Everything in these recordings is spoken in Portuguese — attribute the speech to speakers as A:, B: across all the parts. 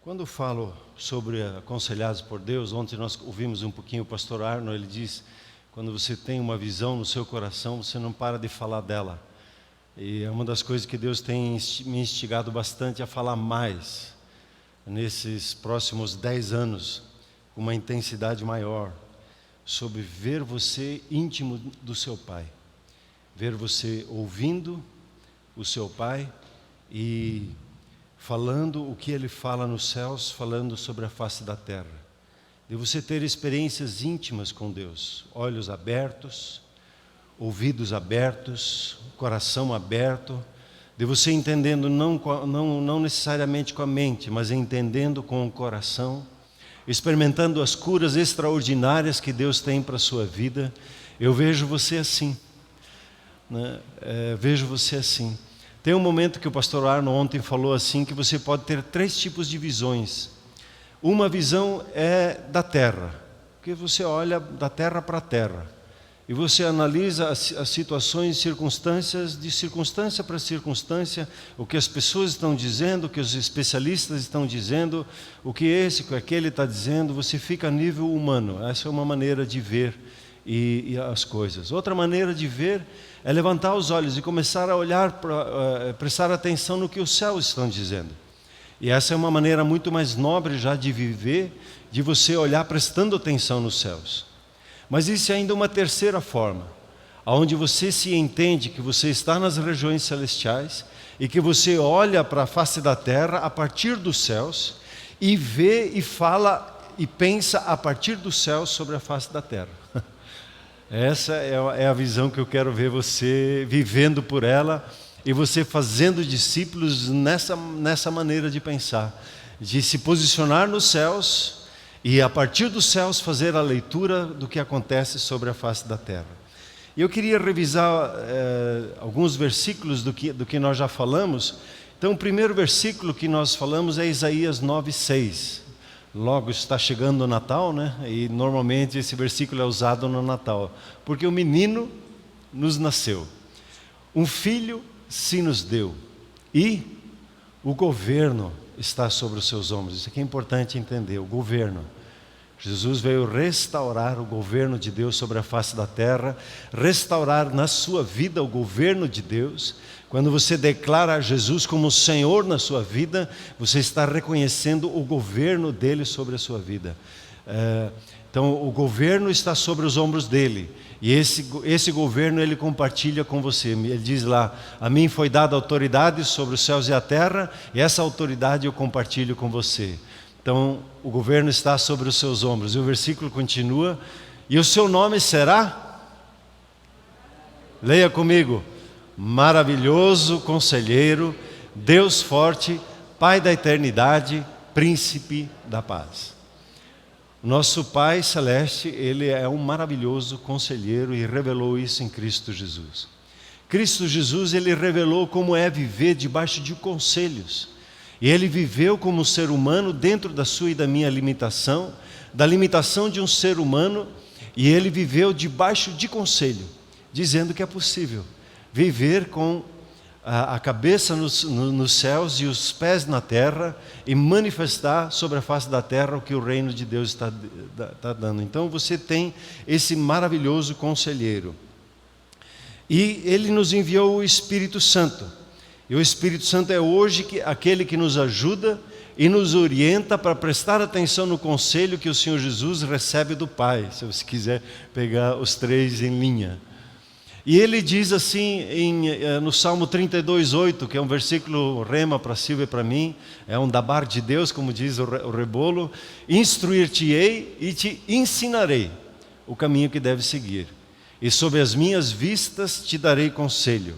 A: Quando falo sobre aconselhados por Deus, ontem nós ouvimos um pouquinho o pastor Arno, ele diz, quando você tem uma visão no seu coração, você não para de falar dela. E é uma das coisas que Deus tem me instigado bastante a falar mais, nesses próximos 10 anos, com uma intensidade maior, sobre ver você íntimo do seu Pai. Ver você ouvindo o seu Pai e falando o que Ele fala nos céus, falando sobre a face da terra. De você ter experiências íntimas com Deus, olhos abertos, ouvidos abertos, coração aberto, de você entendendo não necessariamente com a mente, mas entendendo com o coração, experimentando as curas extraordinárias que Deus tem para a sua vida. Eu vejo você assim, né? Vejo você assim. Tem um momento que o pastor Arno ontem falou assim, que você pode ter 3 tipos de visões. Uma visão é da terra, que você olha da terra para a terra, e você analisa as situações e circunstâncias, de circunstância para circunstância, o que as pessoas estão dizendo, o que os especialistas estão dizendo, o que esse, o que aquele está dizendo, você fica a nível humano. Essa é uma maneira de ver e as coisas. Outra maneira de ver é levantar os olhos e começar a olhar, prestar atenção no que os céus estão dizendo. E essa é uma maneira muito mais nobre já de viver, de você olhar prestando atenção nos céus. Mas existe ainda uma terceira forma, onde você se entende que você está nas regiões celestiais e que você olha para a face da terra a partir dos céus e vê e fala e pensa a partir dos céus sobre a face da terra. Essa é a visão que eu quero ver você vivendo por ela e você fazendo discípulos nessa maneira de pensar, de se posicionar nos céus e a partir dos céus fazer a leitura do que acontece sobre a face da terra. E eu queria revisar alguns versículos do que nós já falamos. Então o primeiro versículo que nós falamos é Isaías 9:6. Logo está chegando o Natal, né? E normalmente esse versículo é usado no Natal, porque o menino nos nasceu, um filho se nos deu, e o governo está sobre os seus ombros. Isso aqui é importante entender, o governo. Jesus veio restaurar o governo de Deus sobre a face da terra, restaurar na sua vida o governo de Deus. Quando você declara Jesus como Senhor na sua vida, você está reconhecendo o governo dele sobre a sua vida. Então o governo está sobre os ombros dele, e esse governo ele compartilha com você. Ele diz lá, a mim foi dada autoridade sobre os céus e a terra, e essa autoridade eu compartilho com você. Então o governo está sobre os seus ombros. E o versículo continua, e o seu nome será? Leia comigo. Maravilhoso Conselheiro, Deus forte, Pai da eternidade, Príncipe da paz. Nosso Pai Celeste, Ele é um maravilhoso conselheiro e revelou isso em Cristo Jesus. Cristo Jesus, Ele revelou como é viver debaixo de conselhos. E Ele viveu como ser humano dentro da sua e da minha limitação, da limitação de um ser humano, e Ele viveu debaixo de conselho, dizendo que é possível viver com a cabeça nos céus e os pés na terra e manifestar sobre a face da terra o que o reino de Deus está dando. Então você tem esse maravilhoso conselheiro. E Ele nos enviou o Espírito Santo. E o Espírito Santo é hoje aquele que nos ajuda e nos orienta para prestar atenção no conselho que o Senhor Jesus recebe do Pai. Se você quiser pegar os 3 em linha. E ele diz assim no Salmo 32:8, que é um versículo rema para Silvia e para mim, é um dabar de Deus, como diz o Rebolo: instruir-te-ei e te ensinarei o caminho que deves seguir, e sob as minhas vistas te darei conselho.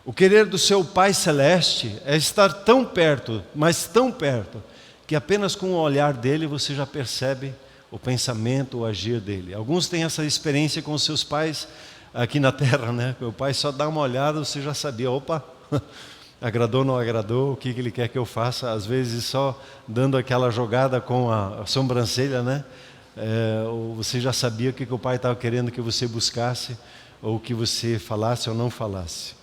A: O querer do seu Pai Celeste é estar tão perto, mas tão perto, que apenas com o olhar dele você já percebe o pensamento, o agir dele. Alguns têm essa experiência com os seus pais aqui na terra, né? Meu pai só dá uma olhada, você já sabia, opa, agradou, não agradou, o que ele quer que eu faça. Às vezes só dando aquela jogada com a sobrancelha, né? Você já sabia o que o pai estava querendo que você buscasse, ou que você falasse ou não falasse.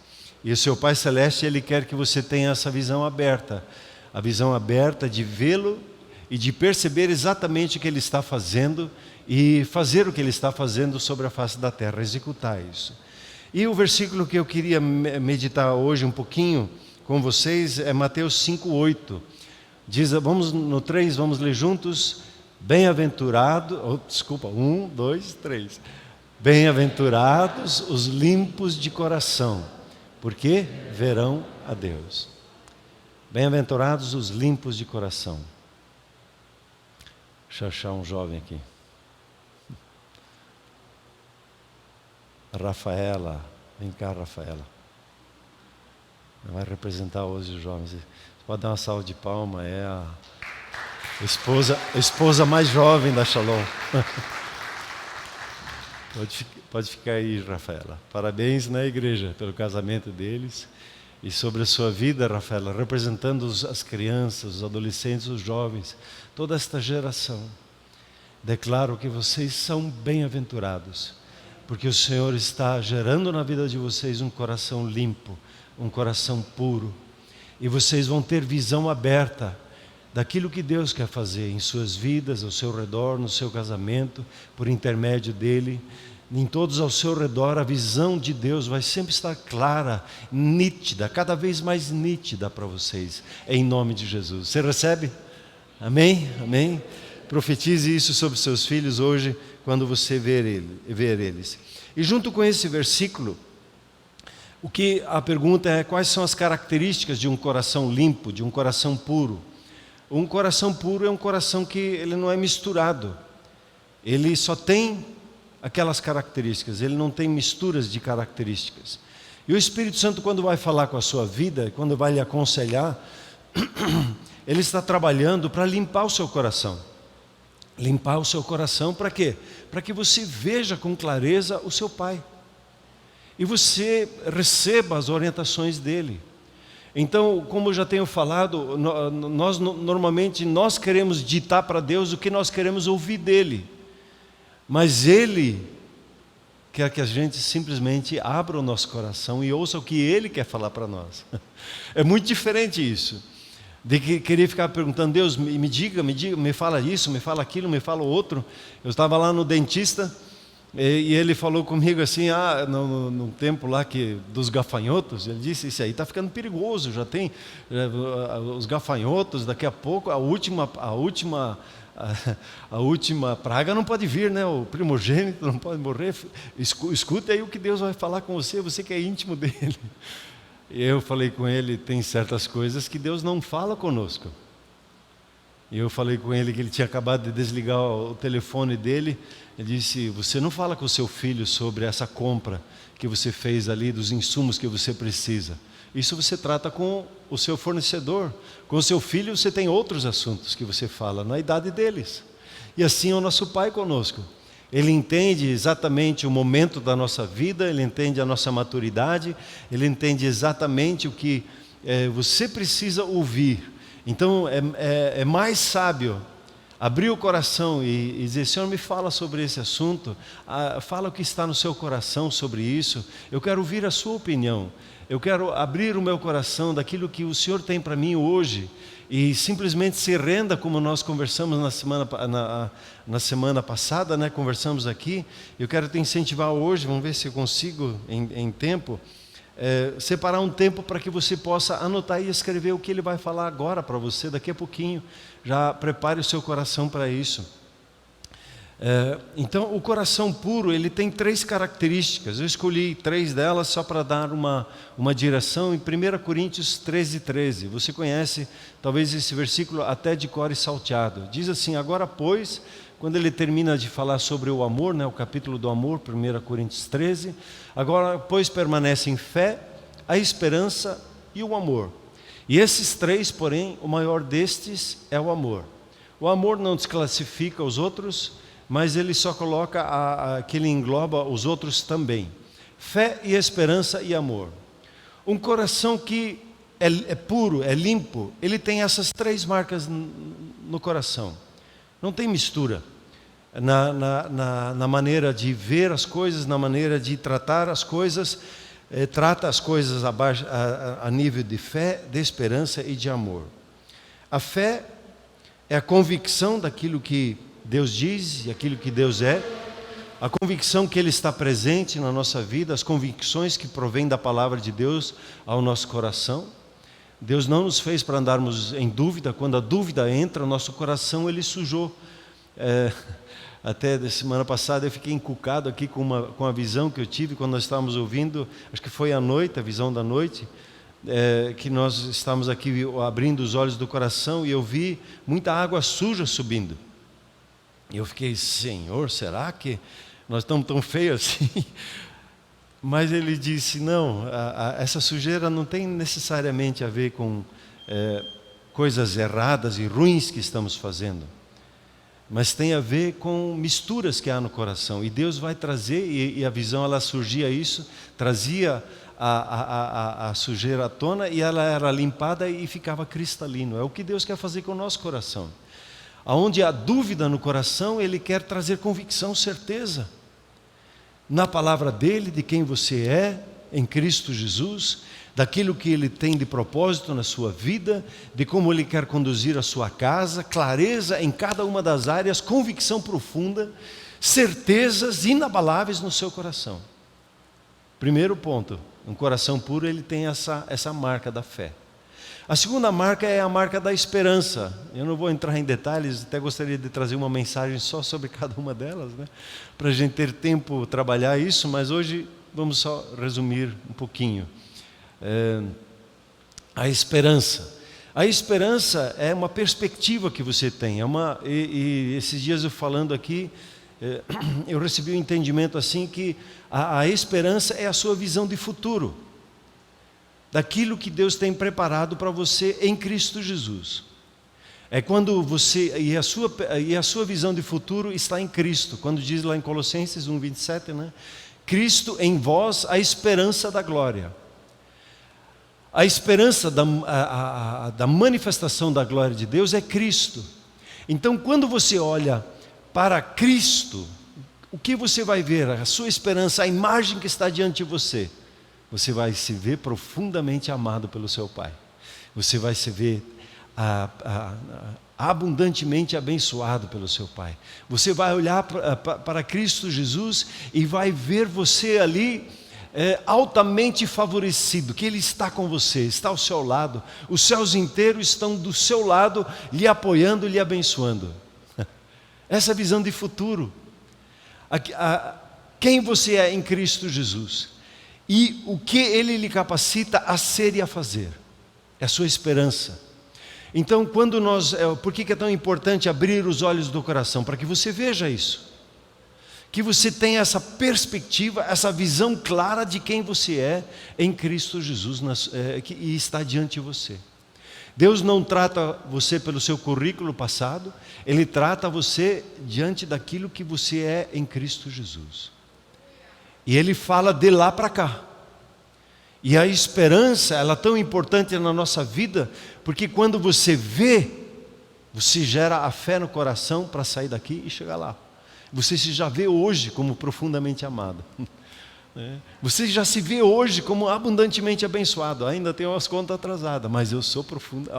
A: E o seu Pai Celeste, Ele quer que você tenha essa visão aberta, a visão aberta de vê-lo e de perceber exatamente o que Ele está fazendo e fazer o que Ele está fazendo sobre a face da terra, executar isso. E o versículo que eu queria meditar hoje um pouquinho com vocês é Mateus 5:8. Diz, vamos no 3, vamos ler juntos. Bem-aventurado, 1, 2, 3. Bem-aventurados os limpos de coração, porque verão a Deus. Bem-aventurados os limpos de coração. Deixa eu achar um jovem aqui. Rafaela, vem cá, Rafaela. Vai representar hoje os jovens. Você pode dar uma salva de palmas, é a esposa mais jovem da Shalom. Pode ficar aí, Rafaela. Parabéns na igreja pelo casamento deles. E sobre a sua vida, Rafaela, representando as crianças, os adolescentes, os jovens, toda esta geração. Declaro que vocês são bem-aventurados, porque o Senhor está gerando na vida de vocês um coração limpo, um coração puro. E vocês vão ter visão aberta daquilo que Deus quer fazer em suas vidas, ao seu redor, no seu casamento, por intermédio dEle. Em todos ao seu redor, a visão de Deus vai sempre estar clara, nítida, cada vez mais nítida para vocês, em nome de Jesus. Você recebe? Amém? Amém? Profetize isso sobre seus filhos hoje, quando você ver eles. E junto com esse versículo, a pergunta é: quais são as características de um coração limpo, de um coração puro? Um coração puro é um coração que ele não é misturado. Ele só tem aquelas características, ele não tem misturas de características. E o Espírito Santo, quando vai falar com a sua vida, quando vai lhe aconselhar, ele está trabalhando para limpar o seu coração. Limpar o seu coração para quê? Para que você veja com clareza o seu Pai. E você receba as orientações dele. Então, como eu já tenho falado, normalmente nós queremos ditar para Deus o que nós queremos ouvir dele. Mas Ele quer que a gente simplesmente abra o nosso coração e ouça o que Ele quer falar para nós. É muito diferente isso, de querer ficar perguntando: Deus, me diga, me fala isso, me fala aquilo, me fala o outro. Eu estava lá no dentista e ele falou comigo assim, no tempo lá dos gafanhotos, ele disse: isso aí está ficando perigoso, já tem os gafanhotos, daqui a pouco a última praga não pode vir, né? O primogênito não pode morrer. Escute aí o que Deus vai falar com você, você que é íntimo dele. E eu falei com ele: tem certas coisas que Deus não fala conosco. E eu falei com ele que ele tinha acabado de desligar o telefone dele. Ele disse: você não fala com o seu filho sobre essa compra que você fez ali, dos insumos que você precisa. Isso você trata com o seu fornecedor. Com o seu filho você tem outros assuntos que você fala na idade deles. E assim é o nosso Pai conosco. Ele entende exatamente o momento da nossa vida, Ele entende a nossa maturidade, Ele entende exatamente o que você precisa ouvir. Então é mais sábio abrir o coração e dizer: Senhor, me fala sobre esse assunto, fala o que está no seu coração sobre isso, eu quero ouvir a sua opinião. Eu quero abrir o meu coração daquilo que o Senhor tem para mim hoje, e simplesmente se renda, como nós conversamos na semana passada, né? Conversamos aqui. Eu quero te incentivar hoje, vamos ver se eu consigo em tempo, separar um tempo para que você possa anotar e escrever o que Ele vai falar agora para você, daqui a pouquinho. Já prepare o seu coração para isso. Então, o coração puro, ele tem 3 características. Eu escolhi 3 delas só para dar uma direção. Em 1 Coríntios 13:13, você conhece talvez esse versículo até de cor e salteado. Diz assim: agora pois, quando ele termina de falar sobre o amor, né, o capítulo do amor, 1 Coríntios 13, agora pois permanecem fé, a esperança e o amor. E esses 3, porém, o maior destes é o amor. O amor não desclassifica os outros, mas ele só coloca que ele engloba os outros também. Fé e esperança e amor. Um coração que é puro, é limpo, ele tem essas 3 marcas no coração. Não tem mistura na maneira de ver as coisas, na maneira de tratar as coisas. Trata as coisas a nível de fé, de esperança e de amor. A fé é a convicção daquilo que Deus diz e aquilo que Deus é, a convicção que Ele está presente na nossa vida, as convicções que provêm da palavra de Deus ao nosso coração. Deus não nos fez para andarmos em dúvida. Quando a dúvida entra, o nosso coração ele sujou. Até da semana passada eu fiquei encucado aqui com a visão que eu tive quando nós estávamos ouvindo, acho que foi à noite, a visão da noite, que nós estávamos aqui abrindo os olhos do coração e eu vi muita água suja subindo. E eu fiquei, Senhor, será que nós estamos tão feios assim? Mas ele disse, não, essa sujeira não tem necessariamente a ver com coisas erradas e ruins que estamos fazendo, mas tem a ver com misturas que há no coração. E Deus vai trazer, e a visão ela surgia isso, trazia a sujeira à tona e ela era limpada e ficava cristalino. É o que Deus quer fazer com o nosso coração. Aonde há dúvida no coração, Ele quer trazer convicção, certeza na palavra dEle, de quem você é em Cristo Jesus, daquilo que Ele tem de propósito na sua vida, de como Ele quer conduzir a sua casa, clareza em cada uma das áreas, convicção profunda, certezas inabaláveis no seu coração. Primeiro ponto, um coração puro ele tem essa marca da fé. A segunda marca é a marca da esperança. Eu não vou entrar em detalhes, até gostaria de trazer uma mensagem só sobre cada uma delas, né? Para a gente ter tempo trabalhar isso, mas hoje vamos só resumir um pouquinho. A esperança. A esperança é uma perspectiva que você tem. E esses dias eu falando aqui, eu recebi um entendimento assim que a esperança é a sua visão de futuro, daquilo que Deus tem preparado para você em Cristo Jesus. É quando você, e a sua visão de futuro está em Cristo, quando diz lá em Colossenses 1:27, né? Cristo em vós, a esperança da glória. A esperança da manifestação da glória de Deus é Cristo. Então quando você olha para Cristo, o que você vai ver? A sua esperança, a imagem que está diante de você. Você vai se ver profundamente amado pelo seu Pai. Você vai se ver abundantemente abençoado pelo seu Pai. Você vai olhar para Cristo Jesus e vai ver você ali altamente favorecido, que Ele está com você, está ao seu lado. Os céus inteiros estão do seu lado, lhe apoiando, lhe abençoando. Essa visão de futuro. Quem você é em Cristo Jesus. E o que Ele lhe capacita a ser e a fazer. É a sua esperança. Então, por que é tão importante abrir os olhos do coração? Para que você veja isso. Que você tenha essa perspectiva, essa visão clara de quem você é em Cristo Jesus e está diante de você. Deus não trata você pelo seu currículo passado, Ele trata você diante daquilo que você é em Cristo Jesus. E Ele fala de lá para cá. E a esperança, ela é tão importante na nossa vida, porque quando você vê, você gera a fé no coração para sair daqui e chegar lá. Você se já vê hoje como profundamente amado. Você já se vê hoje como abundantemente abençoado. Ainda tenho umas contas atrasadas, mas eu sou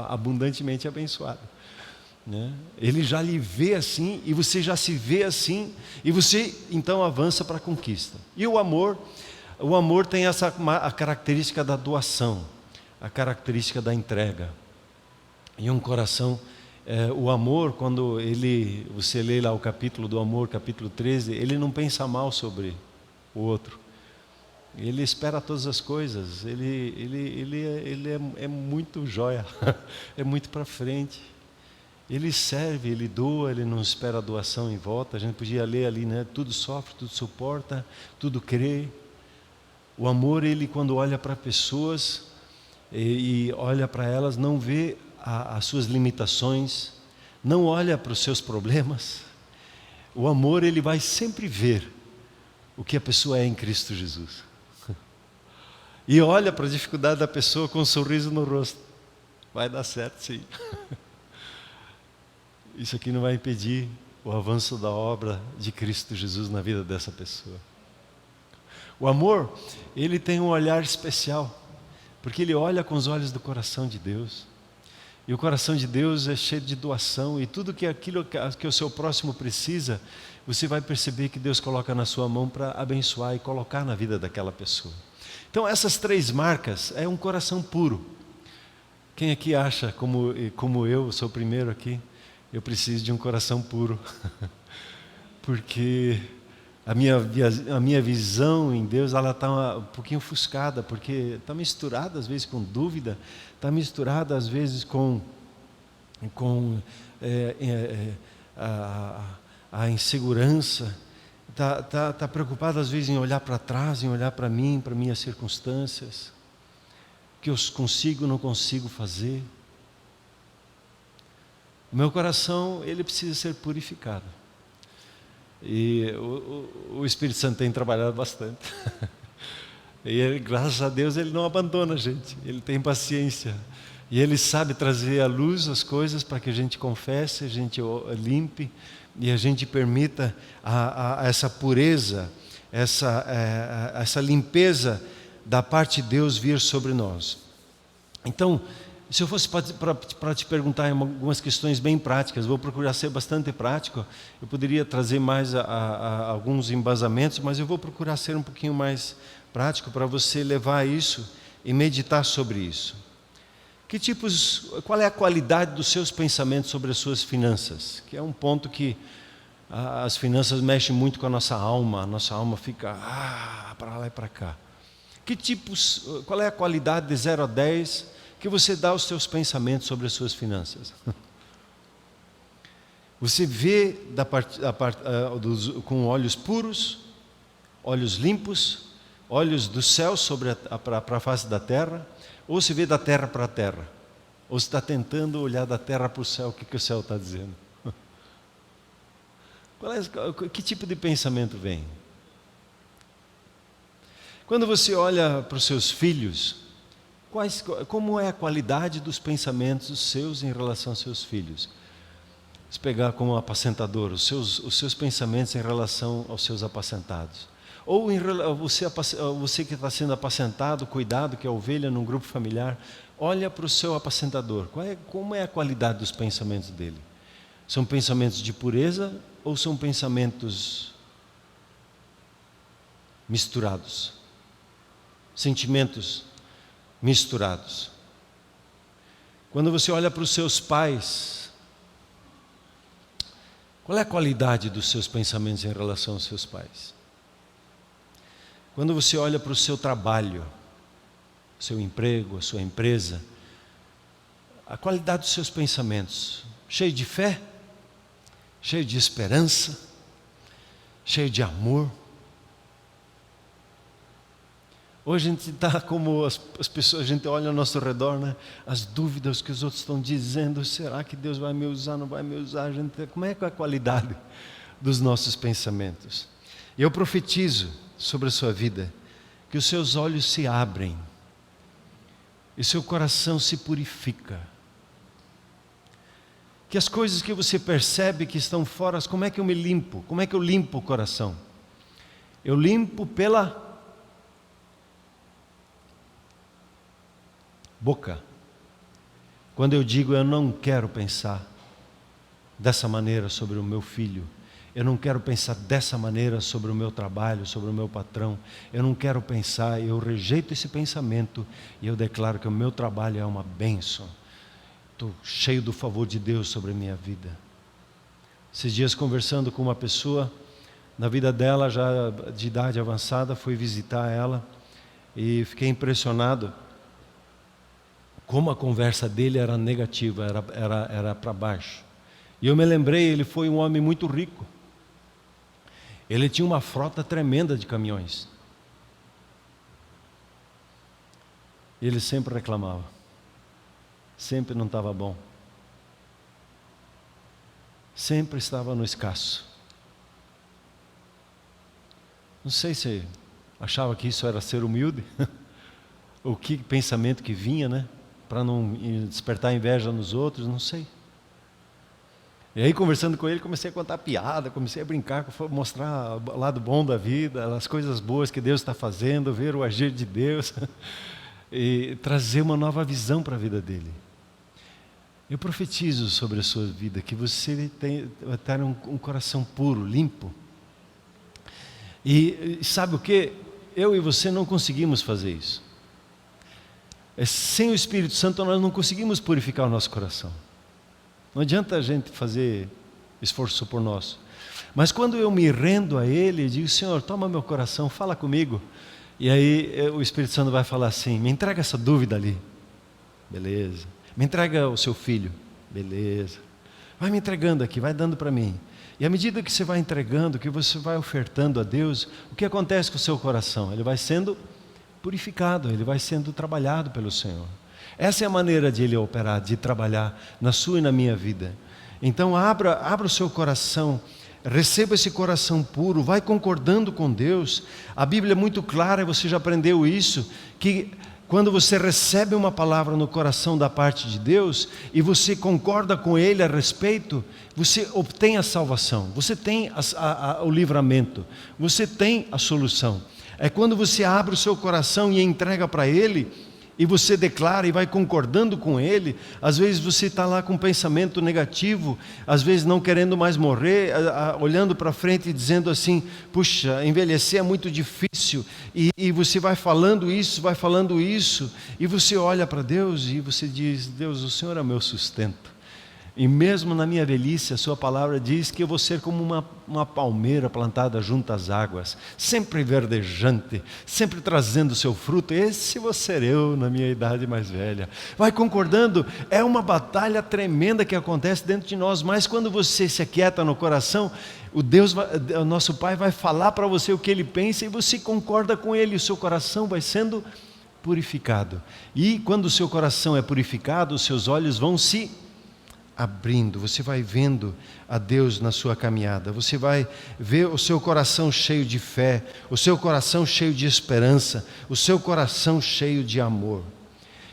A: abundantemente abençoado. Ele já lhe vê assim, e você já se vê assim, e você então avança para a conquista. E o amor tem a característica da doação, a característica da entrega. E um coração, o amor, quando você lê lá o capítulo do amor, capítulo 13, ele não pensa mal sobre o outro. Ele espera todas as coisas, ele é muito joia, é muito para frente. Ele serve, ele doa, ele não espera a doação em volta. A gente podia ler ali, né? Tudo sofre, tudo suporta, tudo crê. O amor, ele quando olha para pessoas e olha para elas, não vê as suas limitações, não olha para os seus problemas. O amor, ele vai sempre ver o que a pessoa é em Cristo Jesus. E olha para a dificuldade da pessoa com um sorriso no rosto. Vai dar certo, sim. Isso aqui não vai impedir o avanço da obra de Cristo Jesus na vida dessa pessoa. O amor, ele tem um olhar especial, porque ele olha com os olhos do coração de Deus. E o coração de Deus é cheio de doação, e tudo aquilo que o seu próximo precisa, você vai perceber que Deus coloca na sua mão para abençoar e colocar na vida daquela pessoa. Então essas 3 marcas é um coração puro. Quem aqui acha, como eu sou o primeiro aqui, eu preciso de um coração puro, porque a minha visão em Deus, ela está um pouquinho ofuscada, porque está misturada às vezes com dúvida, está misturada às vezes com a insegurança, está preocupada às vezes em olhar para trás, em olhar para mim, para minhas circunstâncias, que eu consigo, não consigo fazer. O meu coração, ele precisa ser purificado. E o Espírito Santo tem trabalhado bastante. E ele, graças a Deus, ele não abandona a gente. Ele tem paciência. E ele sabe trazer à luz as coisas para que a gente confesse, a gente limpe e a gente permita essa pureza, essa limpeza da parte de Deus vir sobre nós. Então, se eu fosse para te perguntar algumas questões bem práticas, vou procurar ser bastante prático. Eu poderia trazer mais alguns embasamentos, mas eu vou procurar ser um pouquinho mais prático para você levar isso e meditar sobre isso. Qual é a qualidade dos seus pensamentos sobre as suas finanças? Que é um ponto que as finanças mexem muito com a nossa alma fica para lá e para cá. Qual é a qualidade de 0 a 10 que você dá aos seus pensamentos sobre as suas finanças? Você vê com olhos puros, olhos limpos, olhos do céu para a face da terra, ou se vê da terra para a terra? Ou você está tentando olhar da terra para o céu, o que o céu está dizendo? Que tipo de pensamento vem? Quando você olha para os seus filhos, como é a qualidade dos pensamentos seus em relação aos seus filhos? Se pegar como apacentador, os seus pensamentos em relação aos seus apacentados. Ou você que está sendo apacentado, cuidado, que é a ovelha num grupo familiar, olha para o seu apacentador. Como é a qualidade dos pensamentos dele? São pensamentos de pureza ou são pensamentos misturados? Sentimentos misturados. Quando você olha para os seus pais, qual é a qualidade dos seus pensamentos em relação aos seus pais? Quando você olha para o seu trabalho, seu emprego, a sua empresa, a qualidade dos seus pensamentos, cheio de fé, cheio de esperança, cheio de amor. Hoje a gente está como as pessoas, a gente olha ao nosso redor, né? As dúvidas que os outros estão dizendo, será que Deus vai me usar, não vai me usar? Como é que é a qualidade dos nossos pensamentos? E eu profetizo sobre a sua vida, que os seus olhos se abrem, e seu coração se purifica. Que as coisas que você percebe que estão fora, como é que eu me limpo? Como é que eu limpo o coração? Eu limpo pela boca. Quando eu digo eu não quero pensar dessa maneira sobre o meu filho, eu não quero pensar dessa maneira sobre o meu trabalho, sobre o meu patrão, eu não quero pensar, eu rejeito esse pensamento e eu declaro que o meu trabalho é uma bênção. Estou cheio do favor de Deus sobre a minha vida. Esses dias conversando com uma pessoa, na vida dela já de idade avançada, fui visitar ela e fiquei impressionado como a conversa dele era negativa, era para baixo. E eu me lembrei, ele foi um homem muito rico. Ele tinha uma frota tremenda de caminhões. E ele sempre reclamava. Sempre não estava bom. Sempre estava no escasso. Não sei se achava que isso era ser humilde, ou que pensamento que vinha, né? Para não despertar inveja nos outros, não sei. E aí, conversando com ele, comecei a contar piada, comecei a brincar, mostrar o lado bom da vida, as coisas boas que Deus está fazendo, ver o agir de Deus, e trazer uma nova visão para a vida dele. Eu profetizo sobre a sua vida que você vai ter um coração puro, limpo. E sabe o que? Eu e você não conseguimos fazer isso. Sem o Espírito Santo nós não conseguimos purificar o nosso coração. Não adianta a gente fazer esforço por nós. Mas quando eu me rendo a Ele e digo, Senhor, toma meu coração, fala comigo. E aí o Espírito Santo vai falar assim, me entrega essa dúvida ali. Beleza. Me entrega o seu filho. Beleza. Vai me entregando aqui, vai dando para mim. E à medida que você vai entregando, que você vai ofertando a Deus, o que acontece com o seu coração? Ele vai sendo purificado, ele vai sendo trabalhado pelo Senhor. Essa é a maneira de Ele operar, de trabalhar na sua e na minha vida. Então abra o seu coração, receba esse coração puro, vai concordando com Deus. A Bíblia é muito clara, você já aprendeu isso, que quando você recebe uma palavra no coração da parte de Deus, e você concorda com Ele a respeito, você obtém a salvação, você tem o livramento, você tem a solução. É quando você abre o seu coração e entrega para Ele, e você declara e vai concordando com Ele. Às vezes você está lá com um pensamento negativo, às vezes não querendo mais morrer, olhando para frente e dizendo assim, puxa, envelhecer é muito difícil, e você vai falando isso, e você olha para Deus e você diz, Deus, o Senhor é meu sustento. E mesmo na minha velhice, a sua palavra diz que eu vou ser como uma palmeira plantada junto às águas, sempre verdejante, sempre trazendo o seu fruto. Esse vou ser eu na minha idade mais velha. Vai concordando, é uma batalha tremenda que acontece dentro de nós, mas quando você se aquieta no coração, o nosso Pai vai falar para você o que Ele pensa, e você concorda com Ele, o seu coração vai sendo purificado. E quando o seu coração é purificado, os seus olhos vão se abrindo, você vai vendo a Deus na sua caminhada, você vai ver o seu coração cheio de fé, o seu coração cheio de esperança, o seu coração cheio de amor.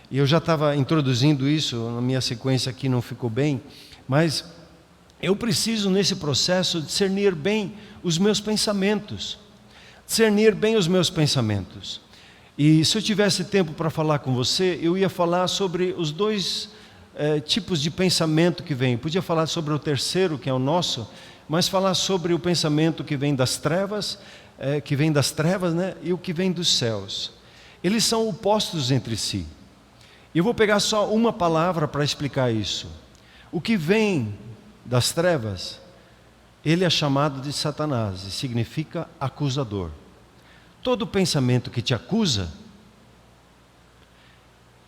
A: E eu já estava introduzindo isso, na minha sequência aqui não ficou bem, mas eu preciso nesse processo discernir bem os meus pensamentos, E se eu tivesse tempo para falar com você, eu ia falar sobre os dois tipos de pensamento que vem. Podia falar sobre o terceiro, que é o nosso, mas falar sobre o pensamento que vem das trevas, né, e o que vem dos céus. Eles são opostos entre si. Eu vou pegar só uma palavra para explicar isso. O que vem das trevas, ele é chamado de Satanás, e significa acusador. Todo pensamento que te acusa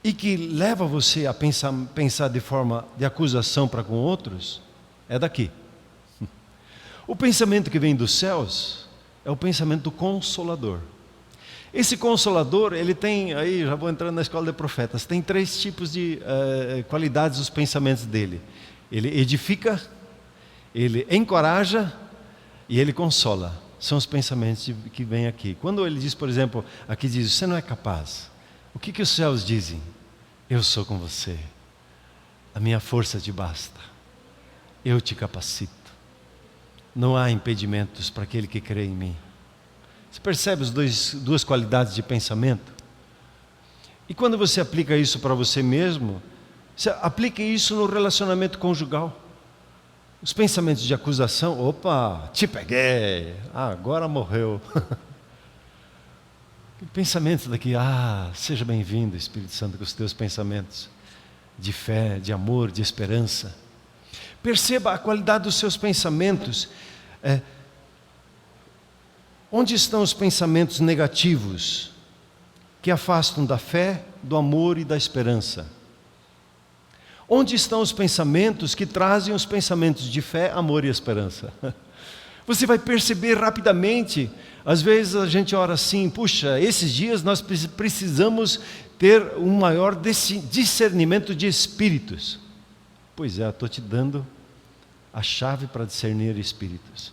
A: e que leva você a pensar de forma de acusação para com outros, é daqui. O pensamento que vem dos céus é o pensamento do Consolador. Esse Consolador, ele tem, aí já vou entrando na escola de profetas, tem 3 tipos de qualidades dos pensamentos dele. Ele edifica, ele encoraja e ele consola. São os pensamentos que vêm aqui. Quando ele diz, por exemplo, aqui diz, você não é capaz. O que os céus dizem? Eu sou com você, a minha força te basta, eu te capacito, não há impedimentos para aquele que crê em mim. Você percebe as duas qualidades de pensamento? E quando você aplica isso para você mesmo, você aplica isso no relacionamento conjugal. Os pensamentos de acusação, opa, te peguei, agora morreu. Pensamentos daqui, seja bem-vindo, Espírito Santo, com os teus pensamentos de fé, de amor, de esperança. Perceba a qualidade dos seus pensamentos. Onde estão os pensamentos negativos que afastam da fé, do amor e da esperança? Onde estão os pensamentos que trazem os pensamentos de fé, amor e esperança? Você vai perceber rapidamente. Às vezes a gente ora assim, puxa, esses dias nós precisamos ter um maior discernimento de espíritos. Pois é, estou te dando a chave para discernir espíritos.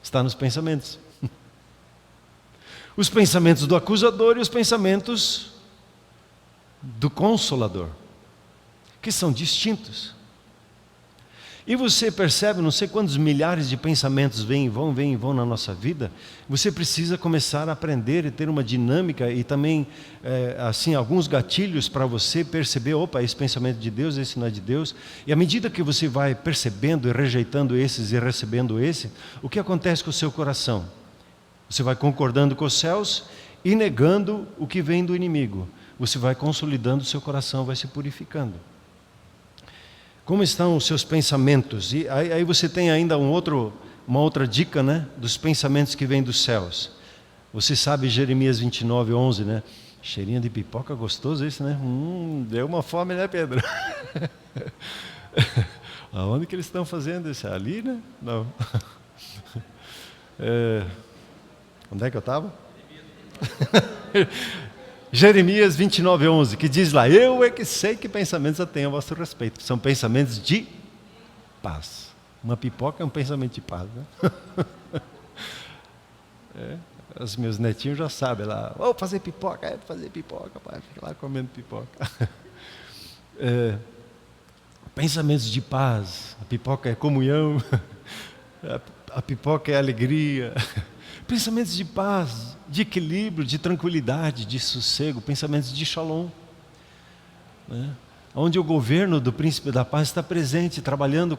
A: Está nos pensamentos. Os pensamentos do acusador e os pensamentos do Consolador, que são distintos. E você percebe, não sei quantos milhares de pensamentos vêm e vão na nossa vida. Você precisa começar a aprender e ter uma dinâmica e também, assim, alguns gatilhos para você perceber, opa, esse pensamento é de Deus, esse não é de Deus. E à medida que você vai percebendo e rejeitando esses e recebendo esse, o que acontece com o seu coração? Você vai concordando com os céus e negando o que vem do inimigo. Você vai consolidando o seu coração, vai se purificando. Como estão os seus pensamentos? E aí você tem ainda uma outra dica, né? Dos pensamentos que vêm dos céus. Você sabe Jeremias 29:11, né? Cheirinho de pipoca gostoso esse, né? Deu uma fome, né, Pedro? Aonde que eles estão fazendo isso? Ali, né? Não. Onde é que eu estava? Jeremias 29:11, que diz lá: eu é que sei que pensamentos eu tenho a vosso respeito. São pensamentos de paz. Uma pipoca é um pensamento de paz, né? Os meus netinhos já sabem lá, vou fazer pipoca, pai, fica lá comendo pipoca. Pensamentos de paz. A pipoca é comunhão, a pipoca é alegria. Pensamentos de paz, de equilíbrio, de tranquilidade, de sossego, pensamentos de shalom, né? Onde o governo do príncipe da paz está presente, trabalhando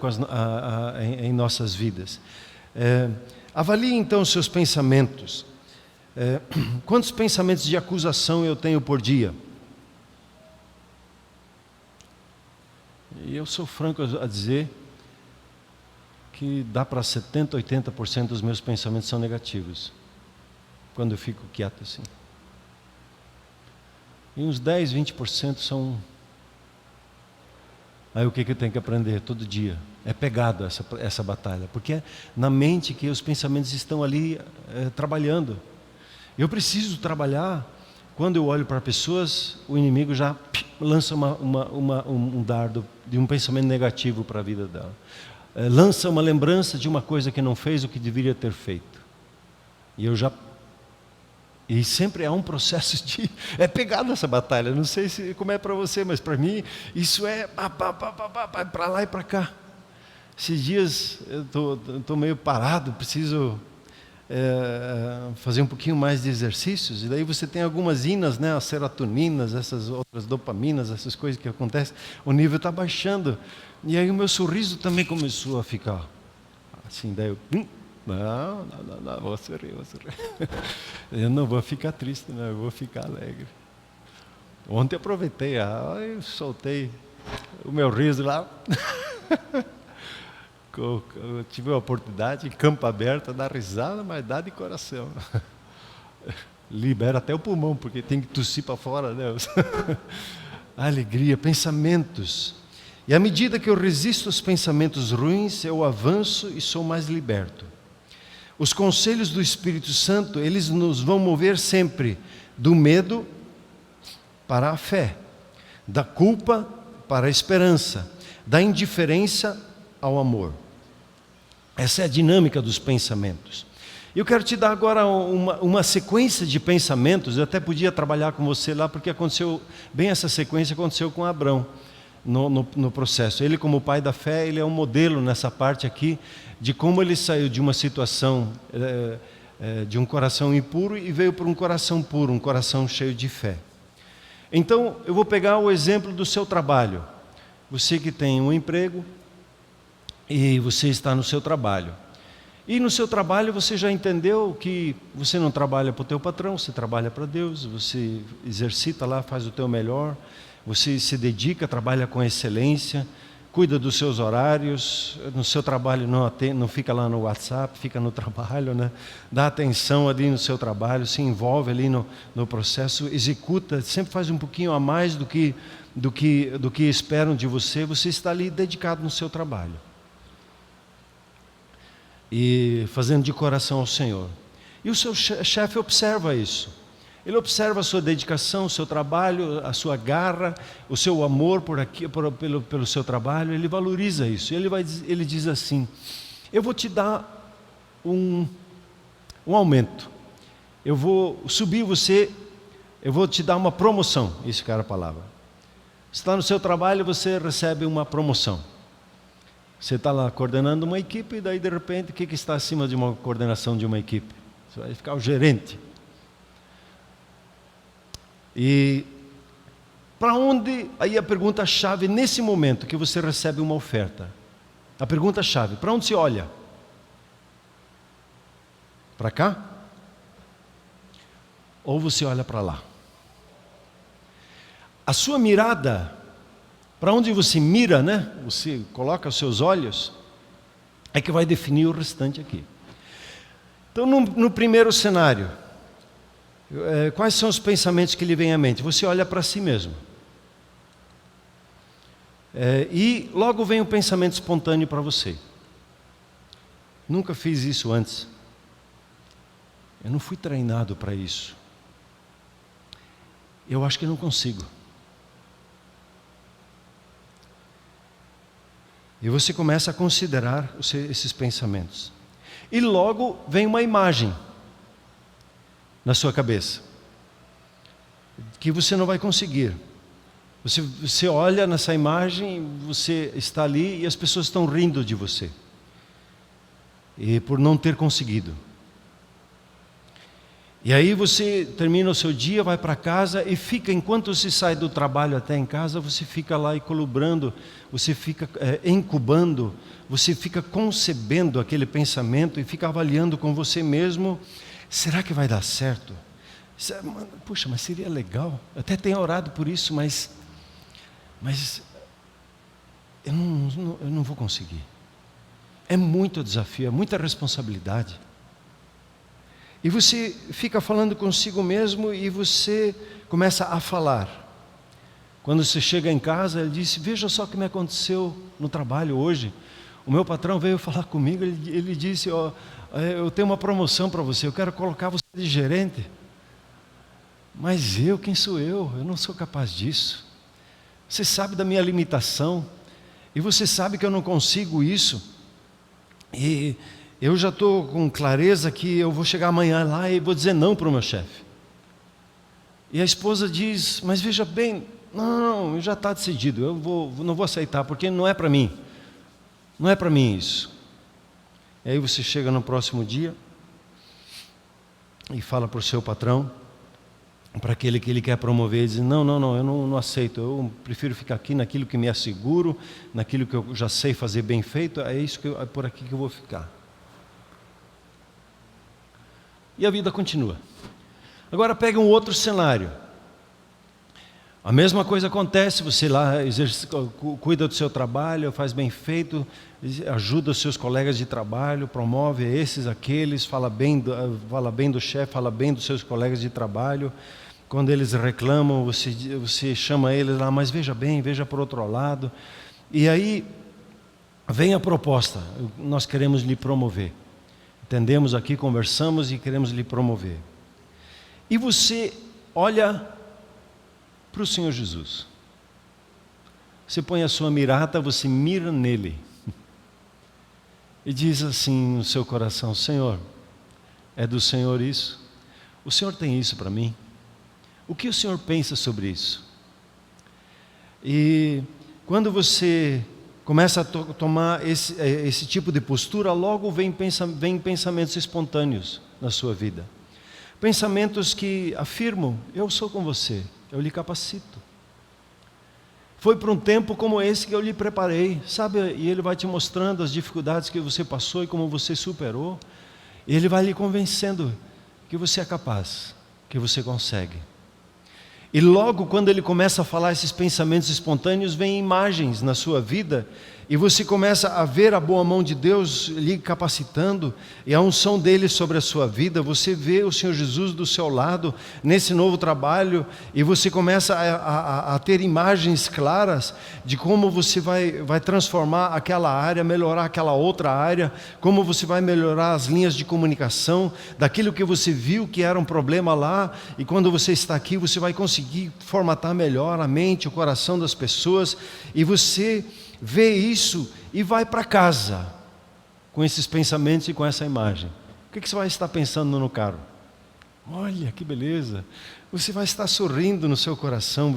A: em nossas vidas. Avalie então os seus pensamentos. Quantos pensamentos de acusação eu tenho por dia? E eu sou franco a dizer que dá para 70%, 80% dos meus pensamentos são negativos, quando eu fico quieto assim. E uns 10%, 20% são... Aí o que eu tenho que aprender todo dia? É pegado essa batalha, porque é na mente que os pensamentos estão ali trabalhando. Eu preciso trabalhar. Quando eu olho para pessoas, o inimigo já lança um dardo de um pensamento negativo para a vida dela. Lança uma lembrança de uma coisa que não fez o que deveria ter feito. E sempre há um processo de... É pegado essa batalha. Não sei como é para você, mas para mim isso é para lá e para cá. Esses dias eu estou meio parado, preciso fazer um pouquinho mais de exercícios. E daí você tem algumas inas, né, as serotoninas, essas outras dopaminas, essas coisas que acontecem. O nível está baixando. E aí o meu sorriso também começou a ficar assim. Daí eu... Não, vou sorrir. Eu não vou ficar triste, não, eu vou ficar alegre. Ontem aproveitei, eu soltei o meu riso lá. Eu tive a oportunidade, em campo aberto, dar risada, mas dá de coração. Libera até o pulmão, porque tem que tossir para fora, né? Alegria, pensamentos. E à medida que eu resisto aos pensamentos ruins, eu avanço e sou mais liberto. Os conselhos do Espírito Santo, eles nos vão mover sempre do medo para a fé, da culpa para a esperança, da indiferença ao amor. Essa é a dinâmica dos pensamentos. Eu quero te dar agora uma sequência de pensamentos. Eu até podia trabalhar com você lá, porque aconteceu bem essa sequência, aconteceu com Abrão no processo. Ele, como pai da fé, ele é um modelo nessa parte aqui, de como ele saiu de uma situação de um coração impuro e veio para um coração puro, um coração cheio de fé. Então, eu vou pegar o exemplo do seu trabalho. Você que tem um emprego e você está no seu trabalho. E no seu trabalho você já entendeu que você não trabalha para o teu patrão, você trabalha para Deus, você exercita lá, faz o teu melhor, você se dedica, trabalha com excelência, cuida dos seus horários, no seu trabalho não fica lá no WhatsApp, fica no trabalho, né? Dá atenção ali no seu trabalho, se envolve ali no processo, executa, sempre faz um pouquinho a mais do que esperam de você, você está ali dedicado no seu trabalho. E fazendo de coração ao Senhor. E o seu chefe observa isso. Ele observa a sua dedicação, o seu trabalho, a sua garra, o seu amor pelo seu trabalho. Ele valoriza isso. Ele diz assim: eu vou te dar um aumento. Eu vou subir você, eu vou te dar uma promoção. Isso que era a palavra. Você está no seu trabalho, você recebe uma promoção. Você está lá coordenando uma equipe, e daí de repente, o que está acima de uma coordenação de uma equipe? Você vai ficar o gerente. E para onde, aí a pergunta-chave, nesse momento que você recebe uma oferta, a pergunta-chave, para onde se olha? Para cá? Ou você olha para lá? A sua mirada, para onde você mira, né? Você coloca os seus olhos, é que vai definir o restante aqui. Então, no primeiro cenário, quais são os pensamentos que lhe vêm à mente? Você olha para si mesmo. E logo vem um pensamento espontâneo para você. Nunca fiz isso antes. Eu não fui treinado para isso. Eu acho que não consigo. E você começa a considerar esses pensamentos. E logo vem uma imagem na sua cabeça, que você não vai conseguir. Você olha nessa imagem, você está ali e as pessoas estão rindo de você. E por não ter conseguido. E aí você termina o seu dia, vai para casa e fica, enquanto você sai do trabalho até em casa, você fica lá equilibrando, você fica incubando, você fica concebendo aquele pensamento e fica avaliando com você mesmo, será que vai dar certo? Puxa, mas seria legal, eu até tenho orado por isso, mas eu não vou conseguir. É muito desafio, é muita responsabilidade. E você fica falando consigo mesmo e você começa a falar. Quando você chega em casa, ele disse, veja só o que me aconteceu no trabalho hoje. O meu patrão veio falar comigo, ele disse, eu tenho uma promoção para você, eu quero colocar você de gerente. Mas quem sou eu? Eu não sou capaz disso. Você sabe da minha limitação, e você sabe que eu não consigo isso. E eu já estou com clareza que eu vou chegar amanhã lá e vou dizer não para o meu chefe. E a esposa diz, mas veja bem, não, já está decidido, não vou aceitar, porque não é para mim. Não é para mim isso. E aí você chega no próximo dia e fala para o seu patrão, para aquele que ele quer promover, e diz, não, eu não aceito, eu prefiro ficar aqui naquilo que me asseguro, naquilo que eu já sei fazer bem feito, é por aqui que eu vou ficar. E a vida continua. Agora pega um outro cenário. A mesma coisa acontece, você lá cuida do seu trabalho, faz bem feito, ajuda os seus colegas de trabalho, promove esses, aqueles, fala bem do chefe, fala bem dos seus colegas de trabalho. Quando eles reclamam, você chama eles lá, mas veja bem, veja por outro lado. E aí vem a proposta, nós queremos lhe promover. Entendemos aqui, conversamos e queremos lhe promover. E você olha para o Senhor Jesus. Você põe a sua mirada, você mira nele. E diz assim no seu coração, Senhor, é do Senhor isso? O Senhor tem isso para mim? O que o Senhor pensa sobre isso? E quando você começa a tomar esse tipo de postura, logo vem pensamentos espontâneos na sua vida. Pensamentos que afirmam, eu sou com você, eu lhe capacito. Foi para um tempo como esse que eu lhe preparei, sabe? E Ele vai te mostrando as dificuldades que você passou e como você superou. E Ele vai lhe convencendo que você é capaz, que você consegue. E logo quando ele começa a falar esses pensamentos espontâneos, vem imagens na sua vida, e você começa a ver a boa mão de Deus lhe capacitando, e a unção dele sobre a sua vida. Você vê o Senhor Jesus do seu lado, nesse novo trabalho, e você começa a ter imagens claras, de como você vai transformar aquela área, melhorar aquela outra área, como você vai melhorar as linhas de comunicação, daquilo que você viu que era um problema lá, e quando você está aqui, você vai conseguir formatar melhor a mente, o coração das pessoas, e você vê isso e vai para casa com esses pensamentos e com essa imagem. O que você vai estar pensando no carro? Olha que beleza! Você vai estar sorrindo no seu coração,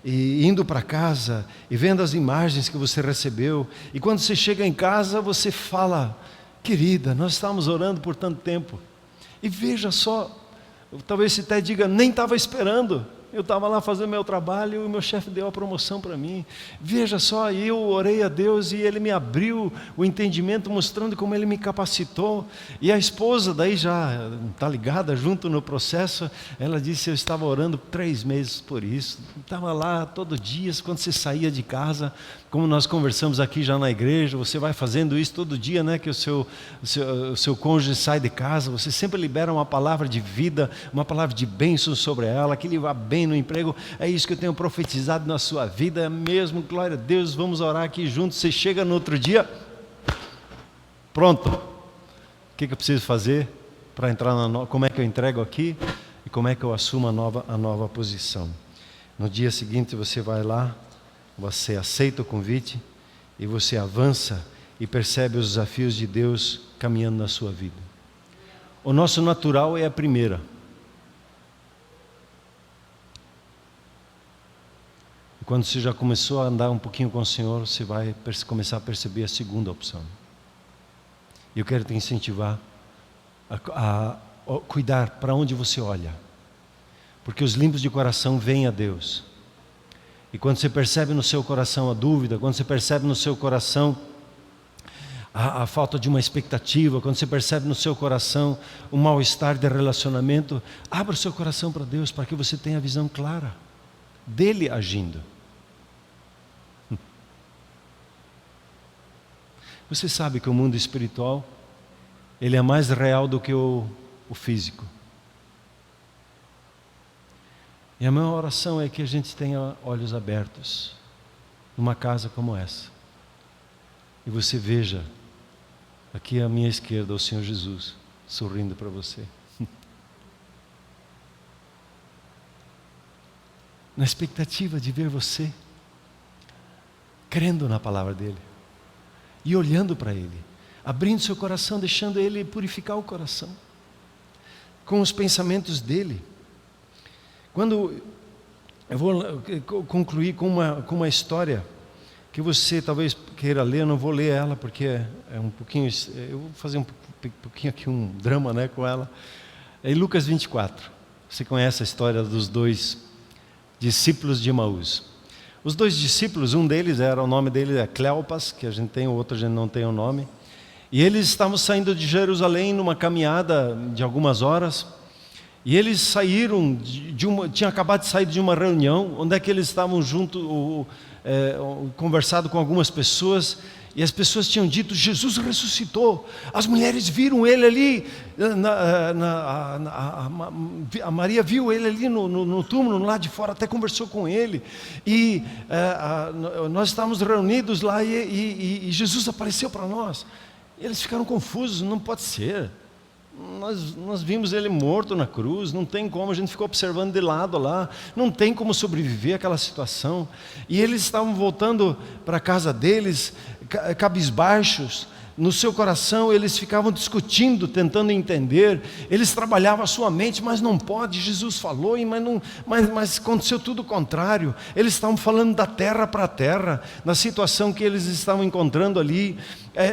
A: e indo para casa, e vendo as imagens que você recebeu. E quando você chega em casa, você fala: querida, nós estávamos orando por tanto tempo. E veja só, talvez você até diga: nem estava esperando. Eu estava lá fazendo meu trabalho e o meu chefe deu a promoção para mim. Veja só, eu orei a Deus e Ele me abriu o entendimento, mostrando como Ele me capacitou. E a esposa daí já está ligada junto no processo. Ela disse: eu estava orando 3 meses por isso. Estava lá todo dia, quando você saía de casa, como nós conversamos aqui já na igreja, você vai fazendo isso todo dia, né? Que o seu cônjuge sai de casa, você sempre libera uma palavra de vida, uma palavra de bênção sobre ela, que lhe vá bem no emprego. É isso que eu tenho profetizado na sua vida mesmo. Glória a Deus, vamos orar aqui juntos. Você chega no outro dia, pronto. O que eu preciso fazer para entrar como é que eu entrego aqui e como é que eu assumo a nova posição? No dia seguinte você vai lá, você aceita o convite e você avança e percebe os desafios de Deus caminhando na sua vida. O nosso natural é a primeira. E quando você já começou a andar um pouquinho com o Senhor, você vai começar a perceber a segunda opção. E eu quero te incentivar a cuidar para onde você olha. Porque os limpos de coração vêm a Deus. E quando você percebe no seu coração a dúvida, quando você percebe no seu coração a falta de uma expectativa, quando você percebe no seu coração o mal-estar de relacionamento, abra o seu coração para Deus, para que você tenha a visão clara dele agindo. Você sabe que o mundo espiritual, ele é mais real do que o físico. E a minha oração é que a gente tenha olhos abertos numa casa como essa. E você veja aqui à minha esquerda o Senhor Jesus sorrindo para você. Na expectativa de ver você crendo na palavra dele e olhando para ele, abrindo seu coração, deixando ele purificar o coração com os pensamentos dele. Quando eu vou concluir com uma história que você talvez queira ler, eu não vou ler ela porque é um pouquinho, eu vou fazer um pouquinho aqui um drama, né, com ela. É em Lucas 24. Você conhece a história dos 2 discípulos de Emaús. Os 2 discípulos, um deles o nome dele é Cleopas, que a gente tem, o outro a gente não tem o nome. E eles estavam saindo de Jerusalém numa caminhada de algumas horas. E eles saíram tinham acabado de sair de uma reunião, onde é que eles estavam conversado com algumas pessoas, e as pessoas tinham dito: Jesus ressuscitou. As mulheres viram ele ali, a Maria viu ele ali no túmulo, lá de fora, até conversou com ele. E nós estávamos reunidos lá e Jesus apareceu para nós. E eles ficaram confusos: não pode ser. Nós vimos ele morto na cruz, não tem como, a gente ficou observando de lado lá, não tem como sobreviver àquela situação. E eles estavam voltando para a casa deles, cabisbaixos, no seu coração eles ficavam discutindo, tentando entender. Eles trabalhavam a sua mente: mas não pode, Jesus falou, mas aconteceu tudo o contrário. Eles estavam falando da terra para a terra, na situação que eles estavam encontrando ali.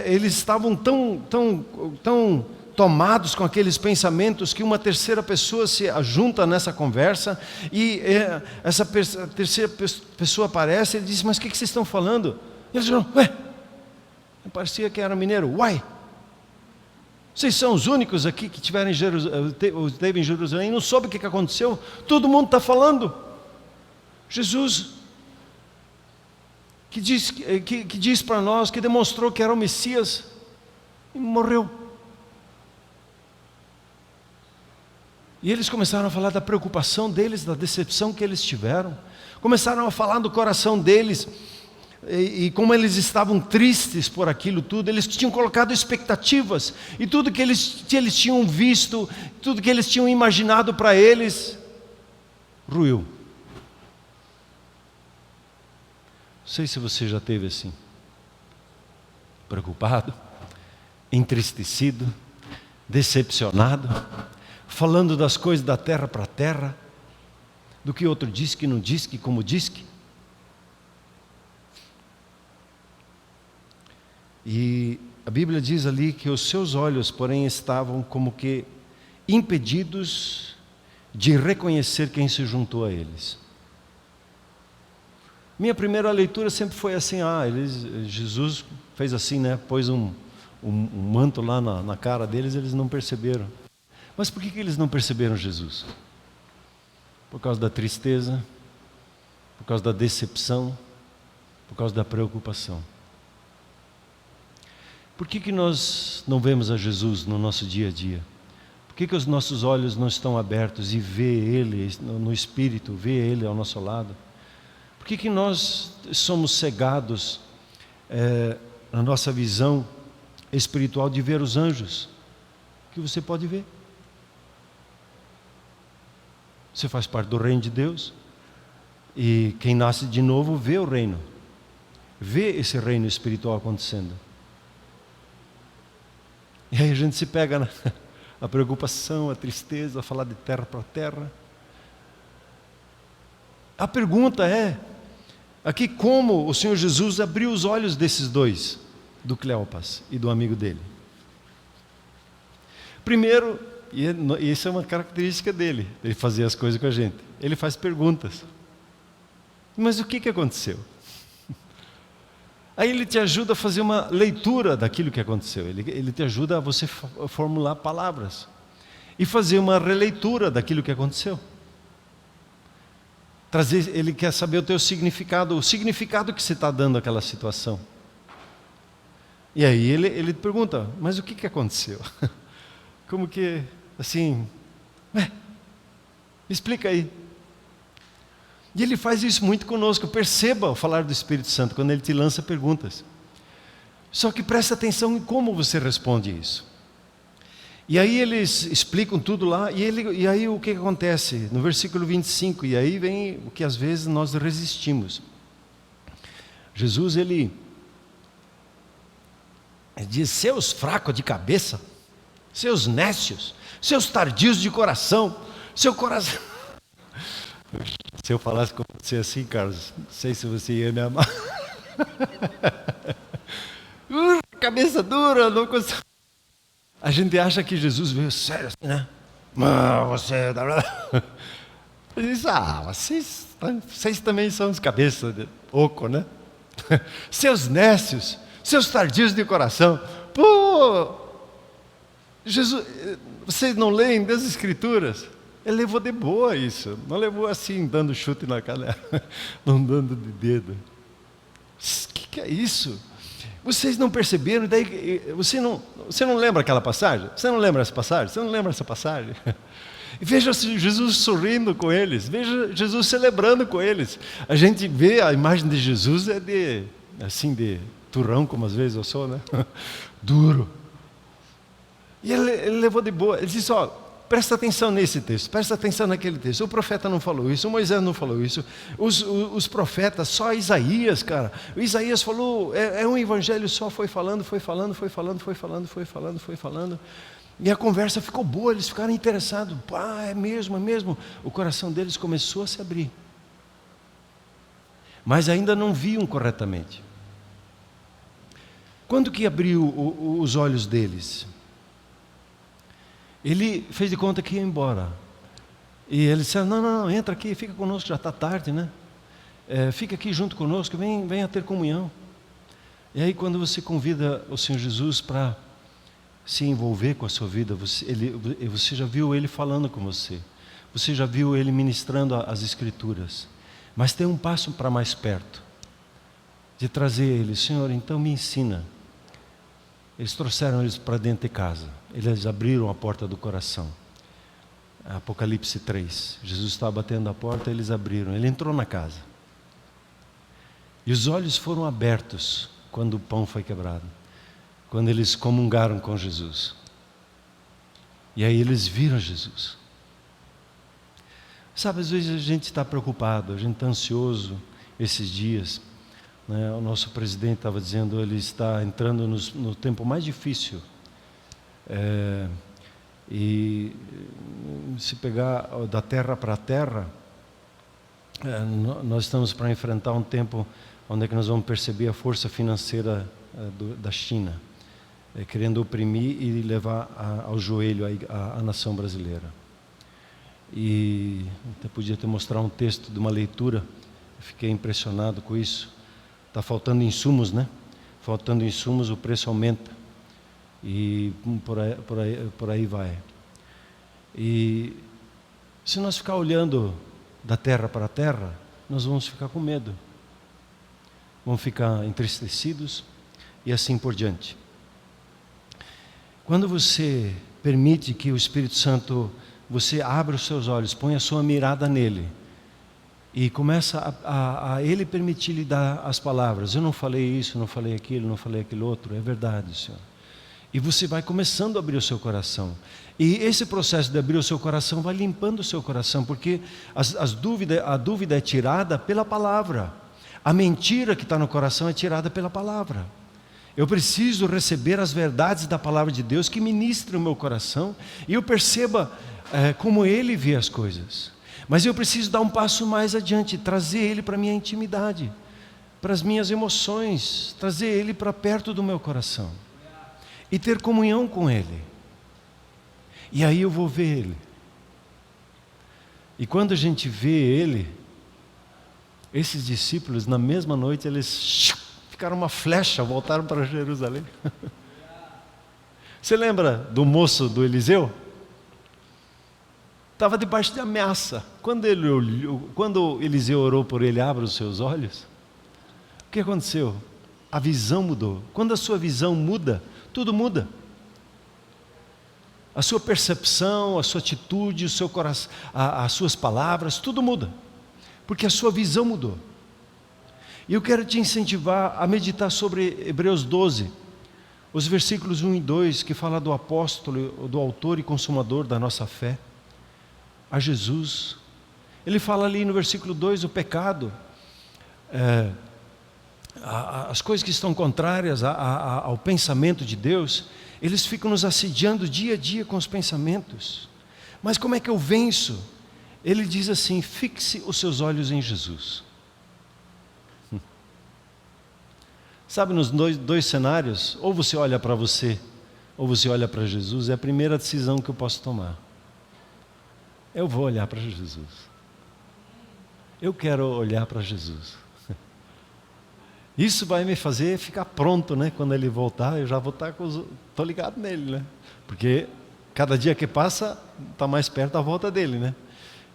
A: Eles estavam tão tomados com aqueles pensamentos que uma terceira pessoa se junta nessa conversa, e essa terceira pessoa aparece e diz: mas o que vocês estão falando? E eles disseram: parecia que era mineiro. Uai, vocês são os únicos aqui que esteve em Jerusalém, não soube o que aconteceu? Todo mundo está falando. Jesus, que diz para nós, que demonstrou que era o Messias, e morreu. E eles começaram a falar da preocupação deles, da decepção que eles tiveram. Começaram a falar do coração deles, e como eles estavam tristes por aquilo tudo. Eles tinham colocado expectativas, e tudo que eles tinham visto, tudo que eles tinham imaginado para eles, ruiu. Não sei se você já teve assim, preocupado, entristecido, decepcionado, falando das coisas da terra para a terra, do que outro diz, que não diz, que como diz que. E a Bíblia diz ali que os seus olhos, porém, estavam como que impedidos de reconhecer quem se juntou a eles. Minha primeira leitura sempre foi assim, Jesus fez assim, né? Pôs um manto lá na cara deles, eles não perceberam. Mas por que eles não perceberam Jesus? Por causa da tristeza, por causa da decepção, por causa da preocupação. Por que nós não vemos a Jesus no nosso dia a dia? Por que os nossos olhos não estão abertos e vê Ele no Espírito, vê Ele ao nosso lado? Por que nós somos cegados na nossa visão espiritual de ver os anjos? Que você pode ver. Você faz parte do reino de Deus. E quem nasce de novo vê o reino. Vê esse reino espiritual acontecendo. E aí a gente se pega na preocupação, a tristeza, a falar de terra para terra. A pergunta é, aqui como o Senhor Jesus abriu os olhos desses dois, do Cleopas e do amigo dele. Primeiro, e isso é uma característica dele, ele fazia as coisas com a gente, ele faz perguntas. Mas o que aconteceu? Aí ele te ajuda a fazer uma leitura daquilo que aconteceu, ele te ajuda a você formular palavras e fazer uma releitura daquilo que aconteceu. Ele quer saber o teu significado, o significado que você está dando àquela situação. E aí ele te pergunta, mas o que aconteceu? Como que, assim, me explica aí. E ele faz isso muito conosco. Perceba o falar do Espírito Santo quando ele te lança perguntas. Só que presta atenção em como você responde isso. E aí eles explicam tudo lá, e aí o que acontece? No versículo 25, e aí vem o que às vezes nós resistimos. Jesus, ele diz, seus fracos de cabeça, seus nécios, seus tardios de coração, seu coração... Se eu falasse com você assim, Carlos, não sei se você ia me amar. Cabeça dura, não consigo. A gente acha que Jesus veio sério assim, né? Você... Diz, vocês também são os cabeças de oco, né? Seus nécios, seus tardios de coração. Pô, Jesus, vocês não leem das Escrituras? Ele levou de boa isso, não levou assim, dando chute na canela, não dando de dedo. O que é isso? Vocês não perceberam? Daí, você não lembra aquela passagem? Você não lembra essa passagem? Você não lembra essa passagem? E veja Jesus sorrindo com eles, veja Jesus celebrando com eles. A gente vê a imagem de Jesus de turrão, como às vezes eu sou, né? Duro. E ele levou de boa, ele disse, presta atenção nesse texto, presta atenção naquele texto. O profeta não falou isso, o Moisés não falou isso. Os profetas, só Isaías, cara. O Isaías falou, é um evangelho só, foi falando. E a conversa ficou boa, eles ficaram interessados. É mesmo. O coração deles começou a se abrir. Mas ainda não viam corretamente. Quando que abriu os olhos deles? Ele fez de conta que ia embora. E ele disse, não, entra aqui, fica conosco, já está tarde, né? Fica aqui junto conosco, venha ter comunhão. E aí quando você convida o Senhor Jesus para se envolver com a sua vida, você já viu Ele falando com você. Você já viu Ele ministrando as Escrituras. Mas tem um passo para mais perto. De trazer Ele, Senhor, então me ensina. Eles trouxeram eles para dentro de casa. Eles abriram a porta do coração. Apocalipse 3. Jesus estava batendo a porta, eles abriram. Ele entrou na casa. E os olhos foram abertos quando o pão foi quebrado. Quando eles comungaram com Jesus. E aí eles viram Jesus. Sabe, às vezes a gente está preocupado, a gente está ansioso esses dias. O nosso presidente estava dizendo, ele está entrando no tempo mais difícil. E se pegar da terra para a terra, nós estamos para enfrentar um tempo onde é que nós vamos perceber a força financeira da China, querendo oprimir e levar ao joelho a nação brasileira. E até podia te mostrar um texto de uma leitura, fiquei impressionado com isso. Está faltando insumos, né? Faltando insumos, o preço aumenta. E por aí vai. E se nós ficar olhando da terra para a terra, nós vamos ficar com medo. Vamos ficar entristecidos e assim por diante. Quando você permite que o Espírito Santo, você abra os seus olhos, põe a sua mirada nele e começa a ele permitir lhe dar as palavras. Eu não falei isso, não falei aquilo, não falei aquilo outro. É verdade, Senhor. E você vai começando a abrir o seu coração. E esse processo de abrir o seu coração vai limpando o seu coração, porque a dúvida é tirada pela palavra. A mentira que está no coração é tirada pela palavra. Eu preciso receber as verdades da palavra de Deus que ministrem o meu coração e eu perceba como Ele vê as coisas. Mas eu preciso dar um passo mais adiante, trazer Ele para a minha intimidade, para as minhas emoções, trazer Ele para perto do meu coração e ter comunhão com Ele. E aí eu vou ver Ele. E quando a gente vê Ele, esses discípulos, na mesma noite, eles ficaram uma flecha, voltaram para Jerusalém. Você lembra do moço do Eliseu? Estava debaixo de ameaça. Quando Eliseu orou por ele, abra os seus olhos, o que aconteceu? A visão mudou. Quando a sua visão muda, tudo muda. A sua percepção, a sua atitude, o seu coração, as suas palavras, tudo muda. Porque a sua visão mudou. E eu quero te incentivar a meditar sobre Hebreus 12, os versículos 1 e 2, que fala do apóstolo, do autor e consumador da nossa fé, a Jesus. Ele fala ali no versículo 2, o pecado, as coisas que estão contrárias ao pensamento de Deus, eles ficam nos assediando dia a dia com os pensamentos. Mas como é que eu venço? Ele diz assim: fixe os seus olhos em Jesus. Sabe, nos dois cenários, ou você olha para você, ou você olha para Jesus, é a primeira decisão que eu posso tomar. Eu vou olhar para Jesus. Eu quero olhar para Jesus. Isso vai me fazer ficar pronto, né? Quando Ele voltar, eu já vou estar estou ligado nele, né? Porque cada dia que passa, está mais perto da volta dele, né?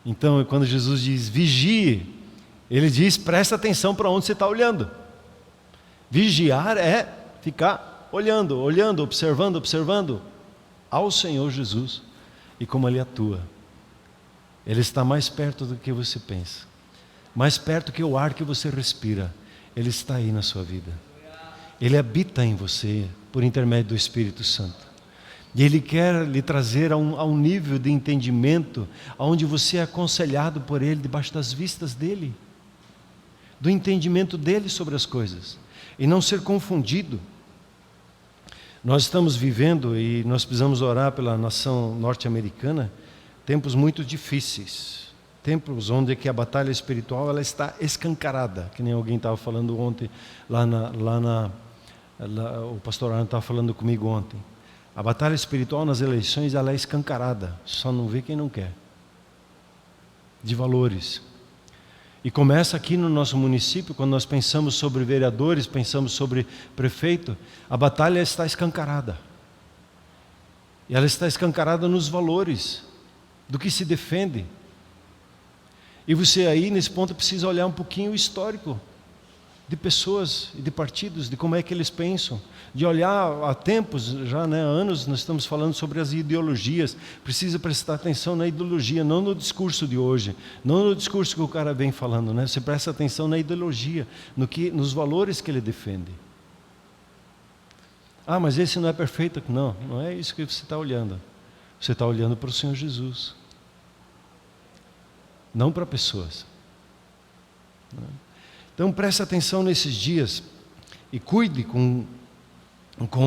A: Então, quando Jesus diz vigie, Ele diz presta atenção para onde você está olhando. Vigiar é ficar olhando, observando ao Senhor Jesus e como Ele atua. Ele está mais perto do que você pensa, mais perto que o ar que você respira. Ele está aí na sua vida. Ele habita em você por intermédio do Espírito Santo. E Ele quer lhe trazer a um nível de entendimento onde você é aconselhado por Ele debaixo das vistas dEle, do entendimento dEle sobre as coisas, e não ser confundido. Nós estamos vivendo, e nós precisamos orar pela nação norte-americana, tempos muito difíceis, tempos onde que a batalha espiritual ela está escancarada, que nem alguém estava falando ontem, o pastor Arno estava falando comigo ontem. A batalha espiritual nas eleições ela é escancarada, só não vê quem não quer, de valores. E começa aqui no nosso município, quando nós pensamos sobre vereadores, pensamos sobre prefeito, a batalha está escancarada. E ela está escancarada nos valores do que se defende. E você aí, nesse ponto, precisa olhar um pouquinho o histórico de pessoas e de partidos, de como é que eles pensam. De olhar há tempos, já há anos, nós estamos falando sobre as ideologias. Precisa prestar atenção na ideologia, não no discurso de hoje, não no discurso que o cara vem falando, né? Você presta atenção na ideologia, nos valores que ele defende. Ah, mas esse não é perfeito. Não, não é isso que você está olhando. Você está olhando para o Senhor Jesus, não para pessoas. Então preste atenção nesses dias e cuide com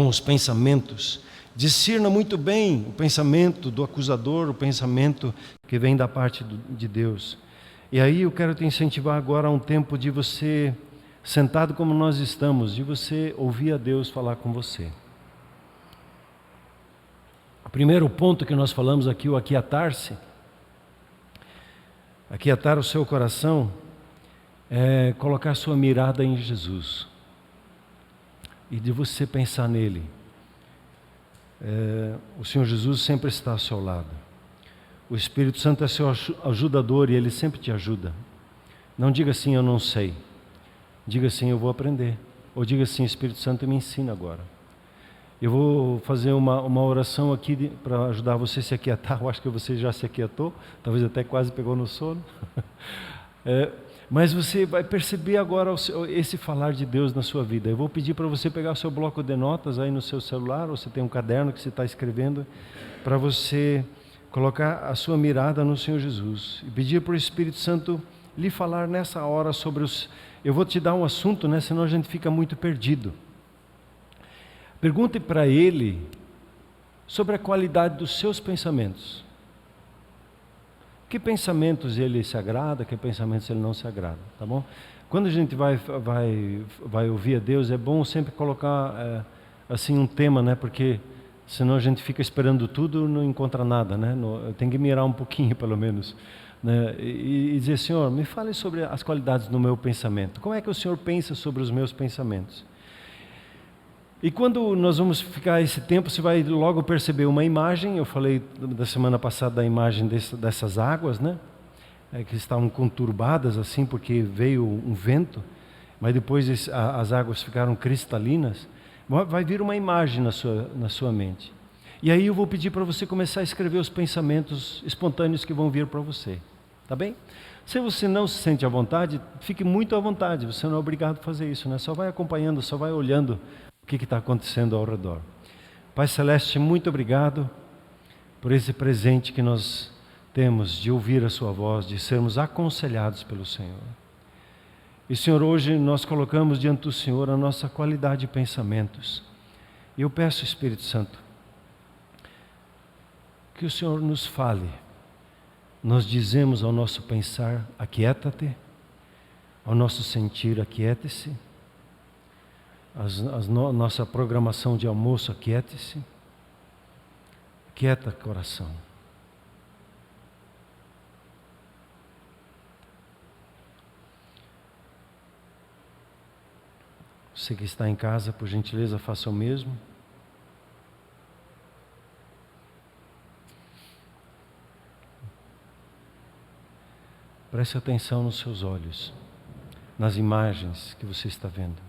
A: os pensamentos Discirna muito bem o pensamento do acusador, o pensamento que vem da parte de Deus. E aí eu quero te incentivar agora a um tempo de você, sentado como nós estamos, de você ouvir a Deus falar com você. O primeiro ponto que nós falamos aqui, o aquietar-se, aquietar o seu coração, é colocar sua mirada em Jesus. E de você pensar nele. O Senhor Jesus sempre está ao seu lado. O Espírito Santo é seu ajudador e Ele sempre te ajuda. Não diga assim, eu não sei. Diga assim, eu vou aprender. Ou diga assim, Espírito Santo me ensina agora. Eu vou fazer uma oração aqui para ajudar você a se aquietar. Eu acho que você já se aquietou, talvez até quase pegou no sono. Mas você vai perceber agora esse falar de Deus na sua vida. Eu vou pedir para você pegar o seu bloco de notas aí no seu celular, ou você tem um caderno que você está escrevendo, para você colocar a sua mirada no Senhor Jesus. E pedir para o Espírito Santo lhe falar nessa hora sobre os... Eu vou te dar um assunto, né? Senão a gente fica muito perdido. Pergunte para Ele sobre a qualidade dos seus pensamentos. Que pensamentos Ele se agrada, que pensamentos Ele não se agrada, tá bom? Quando a gente vai ouvir a Deus, é bom sempre colocar assim um tema, né? Porque senão a gente fica esperando tudo e não encontra nada, né? Tem que mirar um pouquinho pelo menos, né? E dizer, Senhor, me fale sobre as qualidades do meu pensamento. Como é que o Senhor pensa sobre os meus pensamentos? E quando nós vamos ficar esse tempo, você vai logo perceber uma imagem. Eu falei da semana passada da imagem dessas águas, né? Que estavam conturbadas assim porque veio um vento, mas depois as águas ficaram cristalinas. Vai vir uma imagem na sua mente. E aí eu vou pedir para você começar a escrever os pensamentos espontâneos que vão vir para você. Tá bem? Se você não se sente à vontade, fique muito à vontade. Você não é obrigado a fazer isso, né? Só vai acompanhando, só vai olhando o que está acontecendo ao redor. Pai Celeste, muito obrigado por esse presente que nós temos de ouvir a sua voz, de sermos aconselhados pelo Senhor. E Senhor, hoje nós colocamos diante do Senhor a nossa qualidade de pensamentos. E eu peço, Espírito Santo, que o Senhor nos fale. Nós dizemos ao nosso pensar, aquieta-te, ao nosso sentir, aquiete-se. Nossa programação de almoço, aquiete-se. Aquieta coração. Você que está em casa, por gentileza, faça o mesmo. Preste atenção nos seus olhos, nas imagens que você está vendo.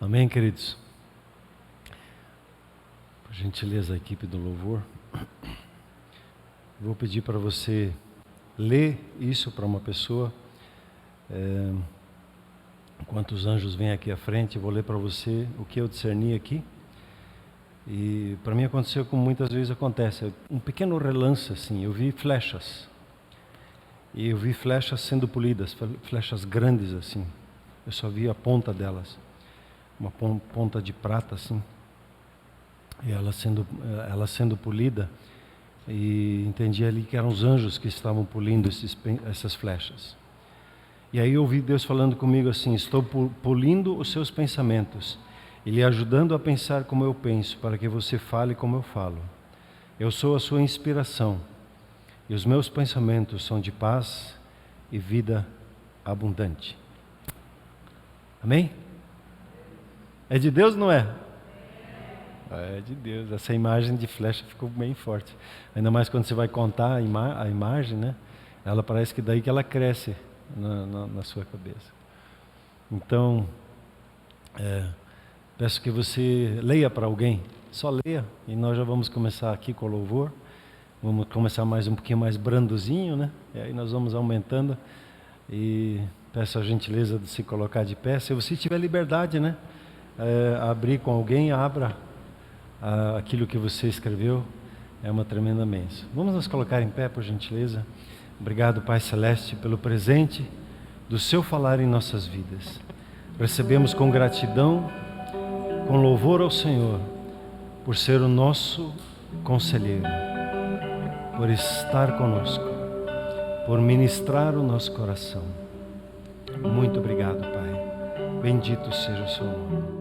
A: Amém, queridos? Por gentileza, a equipe do louvor. Vou pedir para você ler isso para uma pessoa. Enquanto os anjos vêm aqui à frente, eu vou ler para você o que eu discerni aqui. E para mim aconteceu como muitas vezes acontece, um pequeno relance assim, eu vi flechas. E eu vi flechas sendo polidas, flechas grandes assim. Eu só vi a ponta delas, uma ponta de prata assim. E ela sendo polida, e entendi ali que eram os anjos que estavam polindo essas flechas. E aí eu ouvi Deus falando comigo assim: estou polindo os seus pensamentos e lhe ajudando a pensar como eu penso, para que você fale como eu falo. Eu sou a sua inspiração, e os meus pensamentos são de paz e vida abundante. Amém? É de Deus, não é? É de Deus. Essa imagem de flecha ficou bem forte. Ainda mais quando você vai contar a imagem, né? Ela parece que daí que ela cresce na sua cabeça. Então, peço que você leia para alguém. Só leia. E nós já vamos começar aqui com o louvor. Vamos começar mais um pouquinho mais brandozinho, né? E aí nós vamos aumentando. E peço a gentileza de se colocar de pé. Se você tiver liberdade, né? Abrir com alguém, abra aquilo que você escreveu. É uma tremenda bênção. Vamos nos colocar em pé, por gentileza. Obrigado, Pai Celeste, pelo presente do seu falar em nossas vidas. Recebemos com gratidão, com louvor ao Senhor, por ser o nosso conselheiro, por estar conosco, por ministrar o nosso coração. Muito obrigado, Pai. Bendito seja o seu nome.